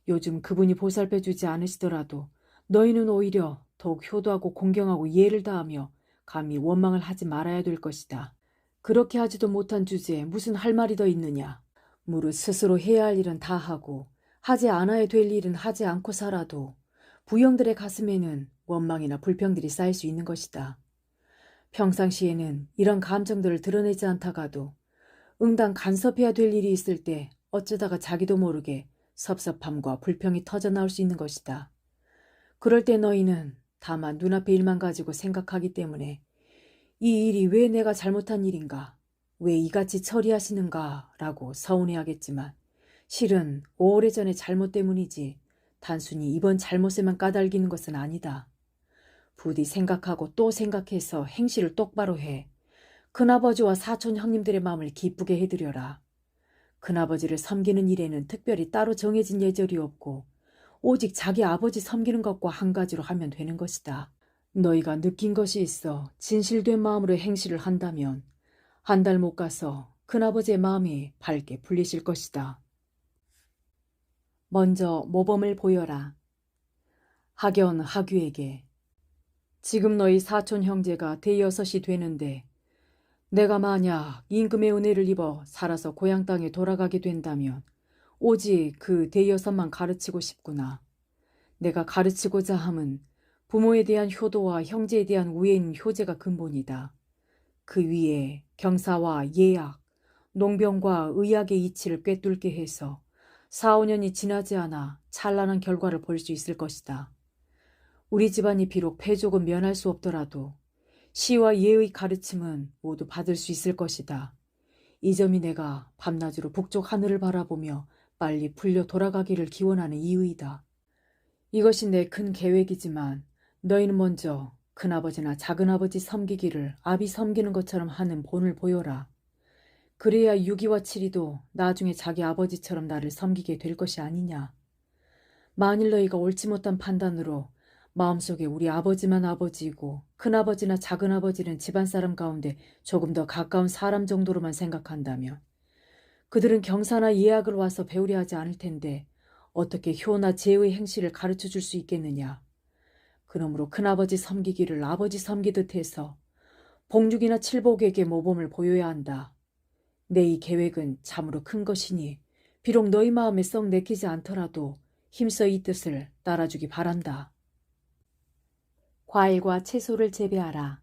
요즘 그분이 보살펴주지 않으시더라도 너희는 오히려 더욱 효도하고 공경하고 예를 다하며 감히 원망을 하지 말아야 될 것이다. 그렇게 하지도 못한 주제에 무슨 할 말이 더 있느냐. 무릇 스스로 해야 할 일은 다 하고 하지 않아야 될 일은 하지 않고 살아도 부영들의 가슴에는 원망이나 불평들이 쌓일 수 있는 것이다. 평상시에는 이런 감정들을 드러내지 않다가도 응당 간섭해야 될 일이 있을 때 어쩌다가 자기도 모르게 섭섭함과 불평이 터져나올 수 있는 것이다. 그럴 때 너희는 다만 눈앞의 일만 가지고 생각하기 때문에 이 일이 왜 내가 잘못한 일인가, 왜 이같이 처리하시는가 라고 서운해하겠지만 실은 오래전의 잘못 때문이지 단순히 이번 잘못에만 까닭이는 것은 아니다. 부디 생각하고 또 생각해서 행실을 똑바로 해 큰아버지와 사촌 형님들의 마음을 기쁘게 해드려라. 큰아버지를 섬기는 일에는 특별히 따로 정해진 예절이 없고 오직 자기 아버지 섬기는 것과 한 가지로 하면 되는 것이다. 너희가 느낀 것이 있어 진실된 마음으로 행실을 한다면 한 달 못 가서 큰아버지의 마음이 밝게 풀리실 것이다. 먼저 모범을 보여라. 학연 하규에게 지금 너희 사촌 형제가 대여섯이 되는데 내가 만약 임금의 은혜를 입어 살아서 고향 땅에 돌아가게 된다면 오직 그 대여섯만 가르치고 싶구나. 내가 가르치고자 함은 부모에 대한 효도와 형제에 대한 우애인 효제가 근본이다. 그 위에 경사와 예약, 농병과 의학의 이치를 꿰뚫게 해서 4, 5년이 지나지 않아 찬란한 결과를 볼 수 있을 것이다. 우리 집안이 비록 패족은 면할 수 없더라도 시와 예의 가르침은 모두 받을 수 있을 것이다. 이 점이 내가 밤낮으로 북쪽 하늘을 바라보며 빨리 풀려 돌아가기를 기원하는 이유이다. 이것이 내 큰 계획이지만 너희는 먼저 큰아버지나 작은아버지 섬기기를 아비 섬기는 것처럼 하는 본을 보여라. 그래야 6이와 7이도 나중에 자기 아버지처럼 나를 섬기게 될 것이 아니냐. 만일 너희가 옳지 못한 판단으로 마음속에 우리 아버지만 아버지이고 큰아버지나 작은아버지는 집안 사람 가운데 조금 더 가까운 사람 정도로만 생각한다면 그들은 경사나 예약을 와서 배우려 하지 않을 텐데 어떻게 효나 제의 행실을 가르쳐 줄 수 있겠느냐. 그러므로 큰아버지 섬기기를 아버지 섬기듯 해서 복육이나 칠복에게 모범을 보여야 한다. 내 이 계획은 참으로 큰 것이니 비록 너희 마음에 썩 내키지 않더라도 힘써 이 뜻을 따라주기 바란다. 과일과 채소를 재배하라.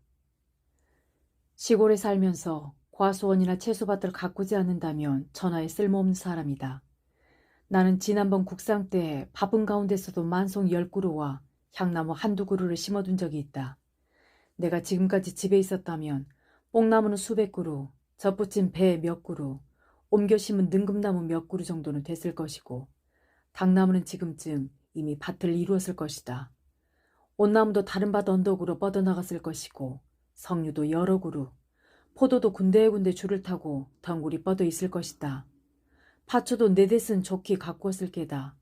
시골에 살면서 과수원이나 채소밭을 가꾸지 않는다면 천하에 쓸모없는 사람이다. 나는 지난번 국상 때 바쁜 가운데서도 만송 10그루와 향나무 한두 그루를 심어둔 적이 있다. 내가 지금까지 집에 있었다면 뽕나무는 수백 그루, 젖붙인 배 몇 그루, 옮겨 심은 능금나무 몇 그루 정도는 됐을 것이고 당나무는 지금쯤 이미 밭을 이루었을 것이다. 온나무도 다른 밭 언덕으로 뻗어나갔을 것이고 석류도 여러 그루, 포도도 군데군데 줄을 타고 덩굴이 뻗어 있을 것이다. 파초도 네댓은 좋게 가꾸었을 게다.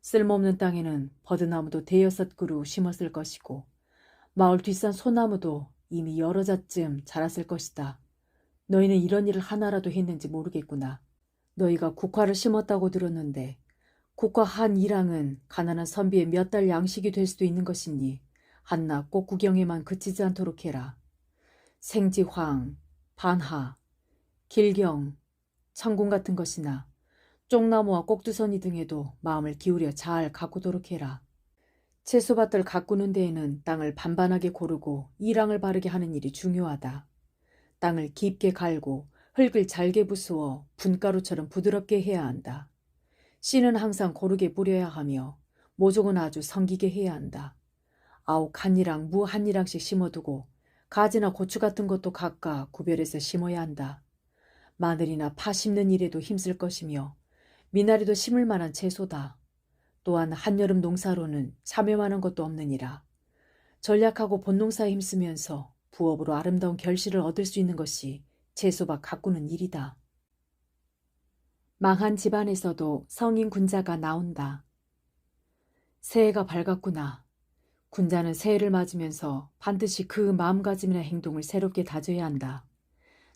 쓸모없는 땅에는 버드나무도 대여섯 그루 심었을 것이고 마을 뒷산 소나무도 이미 여러 잣쯤 자랐을 것이다. 너희는 이런 일을 하나라도 했는지 모르겠구나. 너희가 국화를 심었다고 들었는데 국화 한 일항은 가난한 선비의 몇 달 양식이 될 수도 있는 것이니 한낱 꽃 구경에만 그치지 않도록 해라. 생지황, 반하, 길경, 천궁 같은 것이나 쪽나무와 꼭두선이 등에도 마음을 기울여 잘 가꾸도록 해라. 채소밭을 가꾸는 데에는 땅을 반반하게 고르고 이랑을 바르게 하는 일이 중요하다. 땅을 깊게 갈고 흙을 잘게 부수어 분가루처럼 부드럽게 해야 한다. 씨는 항상 고르게 뿌려야 하며 모종은 아주 성기게 해야 한다. 아욱 한 이랑 무 한 이랑씩 심어두고 가지나 고추 같은 것도 각각 구별해서 심어야 한다. 마늘이나 파 심는 일에도 힘쓸 것이며 미나리도 심을 만한 채소다. 또한 한여름 농사로는 참여만한 것도 없느니라. 전략하고 본농사에 힘쓰면서 부업으로 아름다운 결실을 얻을 수 있는 것이 채소밭 가꾸는 일이다. 망한 집안에서도 성인 군자가 나온다. 새해가 밝았구나. 군자는 새해를 맞으면서 반드시 그 마음가짐이나 행동을 새롭게 다져야 한다.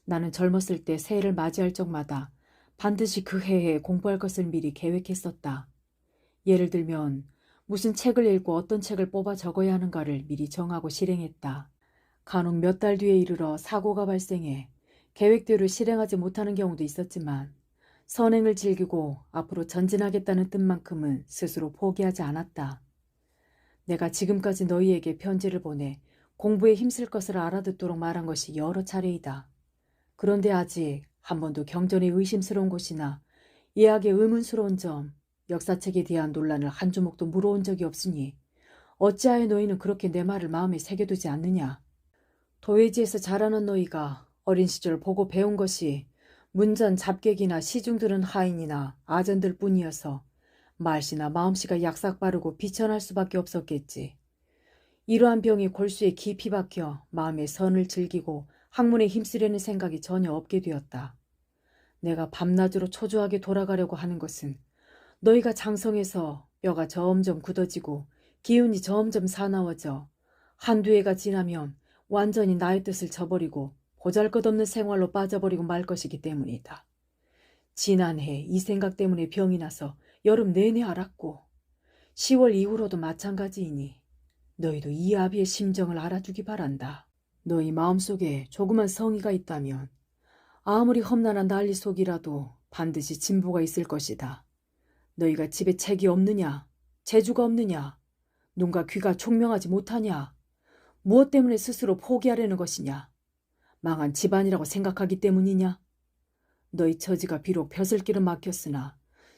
나는 젊었을 때 새해를 맞이할 적마다 반드시 그 해에 공부할 것을 미리 계획했었다. 예를 들면 무슨 책을 읽고 어떤 책을 뽑아 적어야 하는가를 미리 정하고 실행했다. 간혹 몇 달 뒤에 이르러 사고가 발생해 계획대로 실행하지 못하는 경우도 있었지만 선행을 즐기고 앞으로 전진하겠다는 뜻만큼은 스스로 포기하지 않았다. 내가 지금까지 너희에게 편지를 보내 공부에 힘쓸 것을 알아듣도록 말한 것이 여러 차례이다. 그런데 아직 한 번도 경전에 의심스러운 곳이나 예학에 의문스러운 점, 역사책에 대한 논란을 한 주먹도 물어온 적이 없으니 어찌하여 너희는 그렇게 내 말을 마음에 새겨두지 않느냐. 도회지에서 자라는 너희가 어린 시절 보고 배운 것이 문전 잡객이나 시중 들은 하인이나 아전들 뿐이어서 말씨나 마음씨가 약삭빠르고 비천할 수밖에 없었겠지. 이러한 병이 골수에 깊이 박혀 마음의 선을 즐기고 학문에 힘쓰려는 생각이 전혀 없게 되었다. 내가 밤낮으로 초조하게 돌아가려고 하는 것은 너희가 장성해서 뼈가 점점 굳어지고 기운이 점점 사나워져 한두 해가 지나면 완전히 나의 뜻을 저버리고 보잘것없는 생활로 빠져버리고 말 것이기 때문이다. 지난해 이 생각 때문에 병이 나서 여름 내내 앓았고 10월 이후로도 마찬가지이니 너희도 이 아비의 심정을 알아주기 바란다. 너희 마음속에 조그만 성의가 있다면 아무리 험난한 난리 속이라도 반드시 진보가 있을 것이다. 너희가 집에 책이 없느냐? 재주가 없느냐? 눈과 귀가 총명하지 못하냐? 무엇 때문에 스스로 포기하려는 것이냐? 망한 집안이라고 생각하기 때문이냐? 너희 처지가 비록 벼슬길은 막혔으나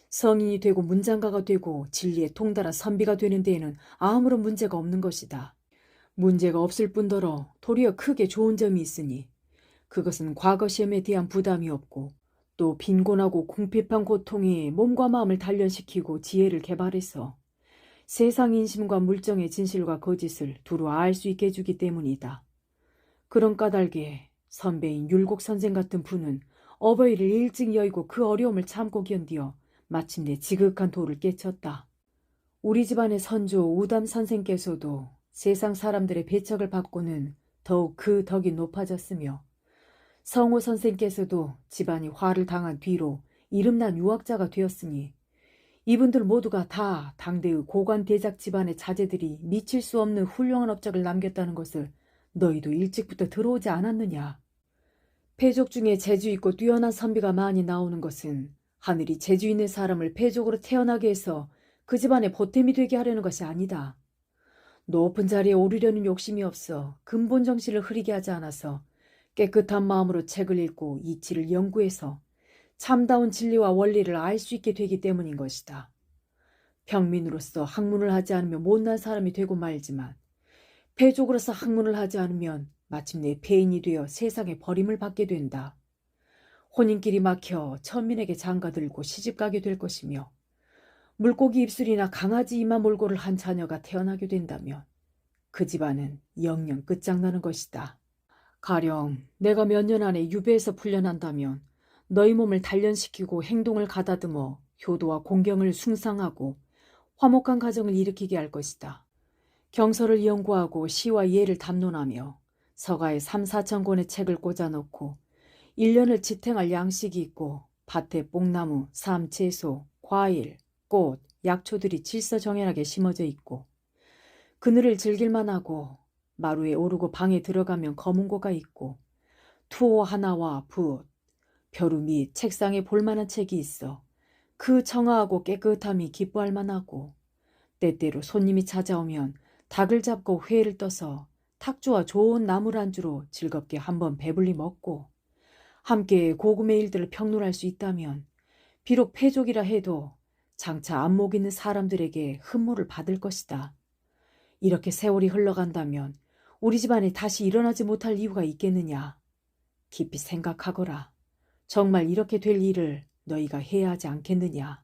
성인이 되고 문장가가 되고 진리에 통달한 선비가 되는 데에는 아무런 문제가 없는 것이다. 문제가 없을 뿐더러 도리어 크게 좋은 점이 있으니 그것은 과거 시험에 대한 부담이 없고 또 빈곤하고 궁핍한 고통이 몸과 마음을 단련시키고 지혜를 개발해서 세상 인심과 물정의 진실과 거짓을 두루 알 수 있게 해주기 때문이다. 그런 까닭에 선배인 율곡 선생 같은 분은 어버이를 일찍 여의고 그 어려움을 참고 견디어 마침내 지극한 도를 깨쳤다. 우리 집안의 선조 우담 선생께서도 세상 사람들의 배척을 받고는 더욱 그 덕이 높아졌으며 성호 선생께서도 집안이 화를 당한 뒤로 이름난 유학자가 되었으니 이분들 모두가 다 당대의 고관 대작 집안의 자제들이 미칠 수 없는 훌륭한 업적을 남겼다는 것을 너희도 일찍부터 들어오지 않았느냐. 패족 중에 재주 있고 뛰어난 선비가 많이 나오는 것은 하늘이 재주 있는 사람을 패족으로 태어나게 해서 그 집안의 보탬이 되게 하려는 것이 아니다. 높은 자리에 오르려는 욕심이 없어 근본 정신을 흐리게 하지 않아서 깨끗한 마음으로 책을 읽고 이치를 연구해서 참다운 진리와 원리를 알 수 있게 되기 때문인 것이다. 평민으로서 학문을 하지 않으면 못난 사람이 되고 말지만 패족으로서 학문을 하지 않으면 마침내 폐인이 되어 세상에 버림을 받게 된다. 혼인길이 막혀 천민에게 장가들고 시집가게 될 것이며 물고기 입술이나 강아지 이마 몰골을 한 자녀가 태어나게 된다면 그 집안은 영영 끝장나는 것이다. 가령 내가 몇 년 안에 유배에서 풀려난다면 너희 몸을 단련시키고 행동을 가다듬어 효도와 공경을 숭상하고 화목한 가정을 일으키게 할 것이다. 경서를 연구하고 시와 예를 담론하며 서가에 3, 4천 권의 책을 꽂아놓고 1년을 지탱할 양식이 있고 밭에 뽕나무, 삶, 채소, 과일, 꽃, 약초들이 질서정연하게 심어져 있고 그늘을 즐길만 하고 마루에 오르고 방에 들어가면 검은고가 있고 투호 하나와 붓, 벼루 및 책상에 볼만한 책이 있어 그 청아하고 깨끗함이 기뻐할 만하고 때때로 손님이 찾아오면 닭을 잡고 회를 떠서 탁주와 좋은 나물 안주로 즐겁게 한번 배불리 먹고 함께 고금의 일들을 평론할 수 있다면 비록 패족이라 해도 장차 안목 있는 사람들에게 흠모를 받을 것이다. 이렇게 세월이 흘러간다면 우리 집안에 다시 일어나지 못할 이유가 있겠느냐. 깊이 생각하거라. 정말 이렇게 될 일을 너희가 해야 하지 않겠느냐.